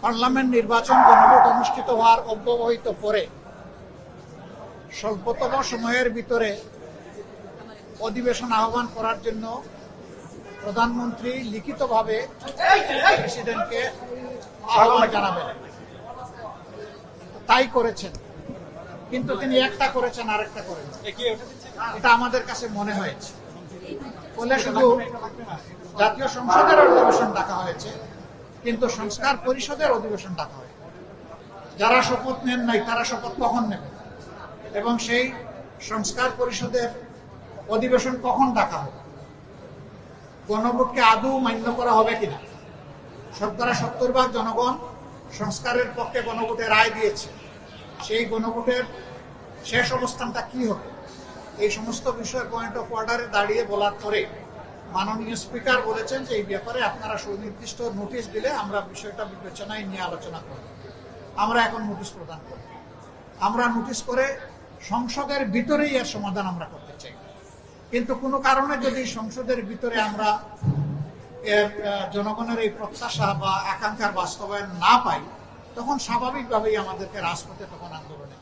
Parliament নির্বাচন গণভোট অনুষ্ঠিত হওয়ার অব্যবহিত পরে স্বল্পতম সময়ের ভিতরে অধিবেশন আহ্বান করার জন্য প্রধানমন্ত্রী লিখিতভাবে প্রেসিডেন্টকে আহ্বান জানাবেন, তাই করেছেন। কিন্তু তিনি একটা করেছেন, আরেকটা করেন, এটা আমাদের কাছে মনে হয়েছে। ফলে শুধু জাতীয় সংসদের অধিবেশন ডাকা হয়েছে, কিন্তু সংস্কার পরিষদের অধিবেশন ডাকা হয়। যারা শপথ নেন নাই তারা শপথ কখন নেবে এবং সেই সংস্কার পরিষদের অধিবেশন কখন ডাকা হবে, গণভোটকে আদৌ মান্য করা হবে কিনা, 70% জনগণ সংস্কারের পক্ষে গণভোটে রায় দিয়েছে, সেই গণভোটের শেষ অবস্থানটা কি হবে, এই সমস্ত বিষয় পয়েন্ট অফ অর্ডারে দাঁড়িয়ে বলার পরে মাননীয় স্পিকার বলেছেন যে এই ব্যাপারে আপনারা সুনির্দিষ্ট নোটিশ দিলে আমরা বিষয়টা বিবেচনায় নিয়ে আলোচনা করব। আমরা এখন নোটিশ প্রদান করব। আমরা নোটিশ করে সংসদের ভিতরেই এর সমাধান আমরা করতে চাই। কিন্তু কোনো কারণে যদি সংসদের ভিতরে আমরা এর জনগণের এই প্রত্যাশা বা আকাঙ্ক্ষার বাস্তবায়ন না পাই, তখন স্বাভাবিকভাবেই আমাদেরকে রাজপথে তখন আন্দোলনে